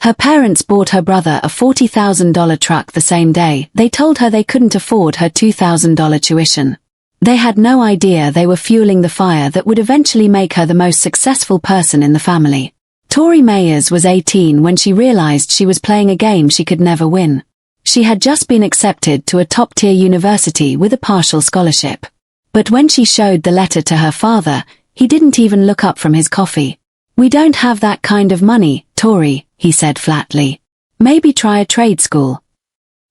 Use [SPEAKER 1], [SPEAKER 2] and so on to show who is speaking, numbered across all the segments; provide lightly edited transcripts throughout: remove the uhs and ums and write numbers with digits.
[SPEAKER 1] Her parents bought her brother a $40,000 truck the same day. They told her they couldn't afford her $2,000 tuition. They had no idea they were fueling the fire that would eventually make her the most successful person in the family. Tori Mayers was 18 when she realized she was playing a game she could never win. She had just been accepted to a top-tier university with a partial scholarship. But when she showed the letter to her father, he didn't even look up from his coffee. "We don't have that kind of money, Tori," he said flatly. "Maybe try a trade school."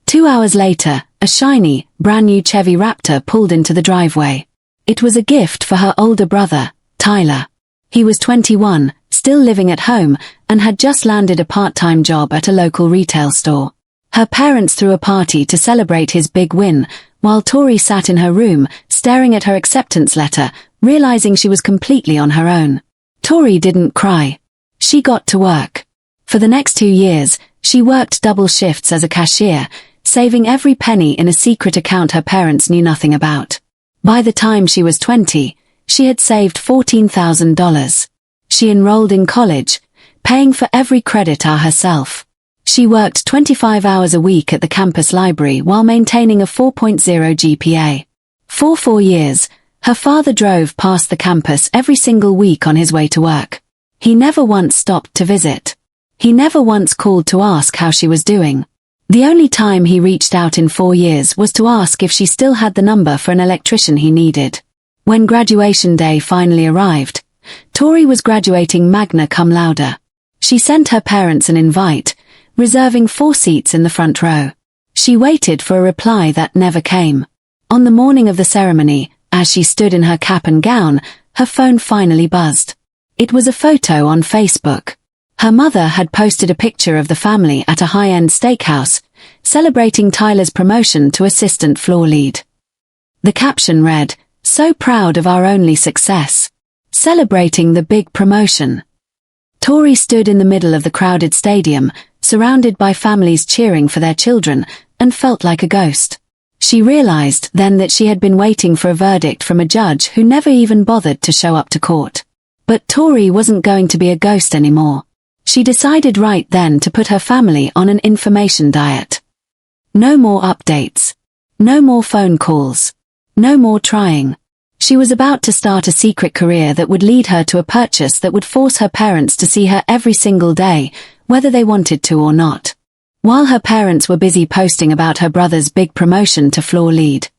[SPEAKER 1] 2 hours later, a shiny, brand-new Chevy Raptor pulled into the driveway. It was a gift for her older brother, Tyler. He was 21, still living at home, and had just landed a part-time job at a local retail store. Her parents threw a party to celebrate his big win, while Tori sat in her room, staring at her acceptance letter, realizing she was completely on her own. Tori didn't cry. She got to work. For the next 2 years, she worked double shifts as a cashier, saving every penny in a secret account her parents knew nothing about. By the time she was 20, she had saved $14,000. She enrolled in college, paying for every credit hour herself. She worked 25 hours a week at the campus library while maintaining a 4.0 GPA. For 4 years, her father drove past the campus every single week on his way to work. He never once stopped to visit. He never once called to ask how she was doing. The only time he reached out in 4 years was to ask if she still had the number for an electrician he needed. When graduation day finally arrived, Tori was graduating magna cum laude. She sent her parents an invite, reserving 4 seats in the front row. She waited for a reply that never came. On the morning of the ceremony, as she stood in her cap and gown, her phone finally buzzed. It was a photo on Facebook. Her mother had posted a picture of the family at a high-end steakhouse, celebrating Tyler's promotion to assistant floor lead. The caption read, "So proud of our only success. Celebrating the big promotion." Tori stood in the middle of the crowded stadium, surrounded by families cheering for their children, and felt like a ghost. She realized then that she had been waiting for a verdict from a judge who never even bothered to show up to court. But Tori wasn't going to be a ghost anymore. She decided right then to put her family on an information diet. No more updates. No more phone calls. No more trying. She was about to start a secret career that would lead her to a purchase that would force her parents to see her every single day, whether they wanted to or not. While her parents were busy posting about her brother's big promotion to floor lead,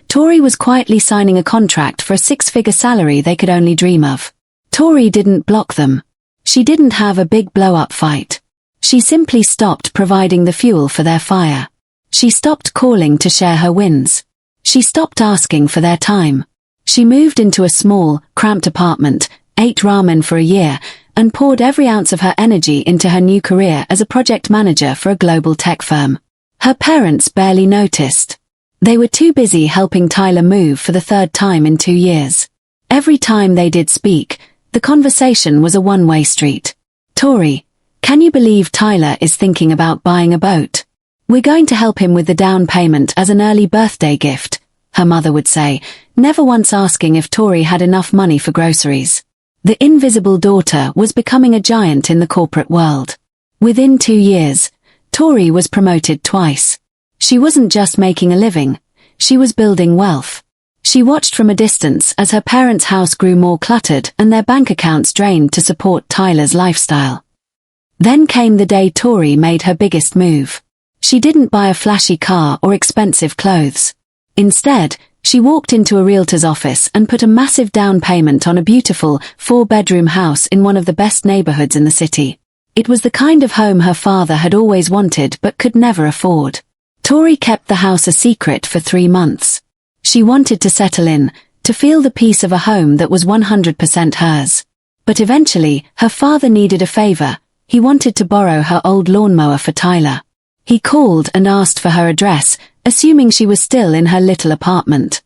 [SPEAKER 1] Tori was quietly signing a contract for a 6-figure salary they could only dream of. Tori didn't block them. She didn't have a big blow-up fight. She simply stopped providing the fuel for their fire. She stopped calling to share her wins. She stopped asking for their time. She moved into a small, cramped apartment, ate ramen for a year, and poured every ounce of her energy into her new career as a project manager for a global tech firm. Her parents barely noticed. They were too busy helping Tyler move for the 3rd time in 2 years. Every time they did speak, the conversation was a one-way street. "Tori, can you believe Tyler is thinking about buying a boat? We're going to help him with the down payment as an early birthday gift," her mother would say, never once asking if Tori had enough money for groceries. The invisible daughter was becoming a giant in the corporate world. Within 2 years, Tori was promoted twice. She wasn't just making a living, she was building wealth. She watched from a distance as her parents' house grew more cluttered and their bank accounts drained to support Tyler's lifestyle. Then came the day Tori made her biggest move. She didn't buy a flashy car or expensive clothes. Instead, she walked into a realtor's office and put a massive down payment on a beautiful 4-bedroom house in one of the best neighborhoods in the city. It was the kind of home her father had always wanted but could never afford. Tori kept the house a secret for 3 months. She wanted to settle in, to feel the peace of a home that was 100% hers. But eventually, her father needed a favor. He wanted to borrow her old lawnmower for Tyler. He called and asked for her address, assuming she was still in her little apartment.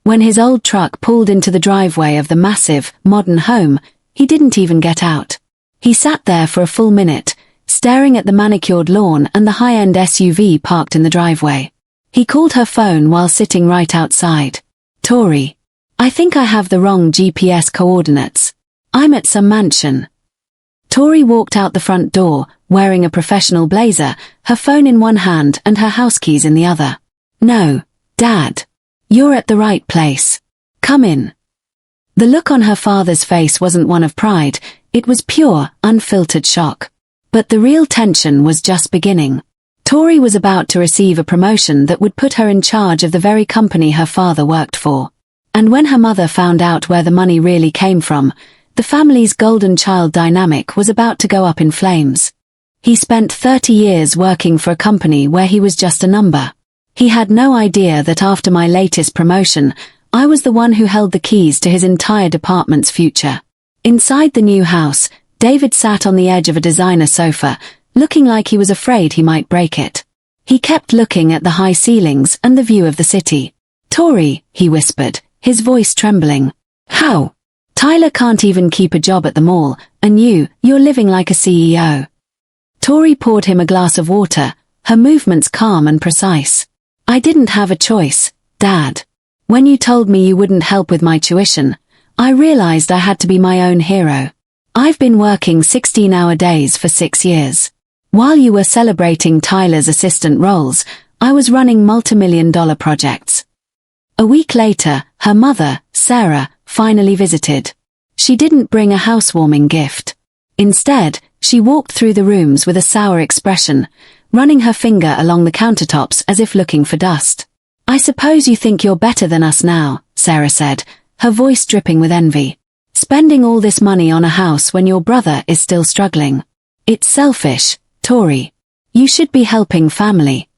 [SPEAKER 1] When his old truck pulled into the driveway of the massive, modern home, he didn't even get out. He sat there for a full minute, staring at the manicured lawn and the high-end SUV parked in the driveway. He called her phone while sitting right outside. "Tori, I think I have the wrong GPS coordinates. I'm at some mansion." Tori walked out the front door, wearing a professional blazer, her phone in one hand and her house keys in the other. "No, Dad. You're at the right place. Come in." The look on her father's face wasn't one of pride, it was pure, unfiltered shock. But the real tension was just beginning. Tori was about to receive a promotion that would put her in charge of the very company her father worked for. And when her mother found out where the money really came from, the family's golden child dynamic was about to go up in flames. He spent 30 years working for a company where he was just a number. He had no idea that after my latest promotion, I was the one who held the keys to his entire department's future. Inside the new house, David sat on the edge of a designer sofa, looking like he was afraid he might break it. He kept looking at the high ceilings and the view of the city. "Tori," he whispered, his voice trembling. "How? Tyler can't even keep a job at the mall, and you're living like a CEO." Tori poured him a glass of water, her movements calm and precise. "I didn't have a choice, Dad. When you told me you wouldn't help with my tuition, I realized I had to be my own hero. I've been working 16-hour days for 6 years. While you were celebrating Tyler's assistant roles, I was running multi-million-dollar projects." A week later, her mother, Sarah, finally visited. She didn't bring a housewarming gift. Instead, she walked through the rooms with a sour expression, running her finger along the countertops as if looking for dust. "I suppose you think you're better than us now," Sarah said, her voice dripping with envy. "Spending all this money on a house when your brother is still struggling. It's selfish, Tori. You should be helping family."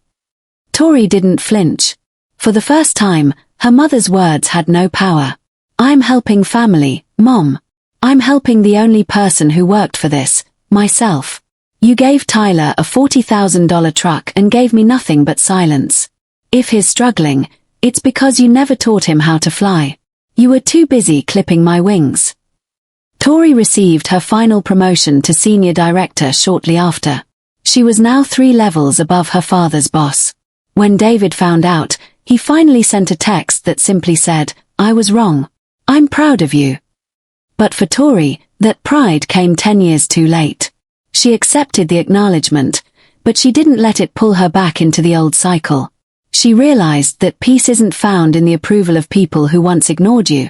[SPEAKER 1] Tori didn't flinch. For the first time, her mother's words had no power. "I'm helping family, Mom. I'm helping the only person who worked for this, myself. You gave Tyler a $40,000 truck and gave me nothing but silence. If he's struggling, it's because you never taught him how to fly. You were too busy clipping my wings." Tori received her final promotion to senior director shortly after. She was now 3 levels above her father's boss. When David found out, he finally sent a text that simply said, "I was wrong. I'm proud of you." But for Tori, that pride came 10 years too late. She accepted the acknowledgement, but she didn't let it pull her back into the old cycle. She realized that peace isn't found in the approval of people who once ignored you.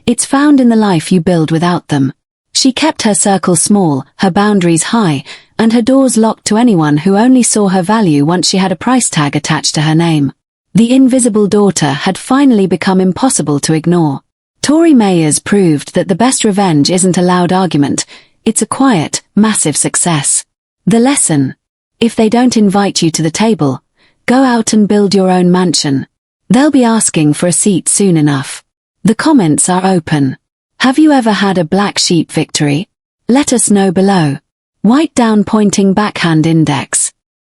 [SPEAKER 1] It's found in the life you build without them. She kept her circle small, her boundaries high, and her doors locked to anyone who only saw her value once she had a price tag attached to her name. The invisible daughter had finally become impossible to ignore. Tori Mayers proved that the best revenge isn't a loud argument, it's a quiet, massive success. The lesson: if they don't invite you to the table, go out and build your own mansion. They'll be asking for a seat soon enough. The comments are open. Have you ever had a black sheep victory? Let us know below. White down pointing backhand index.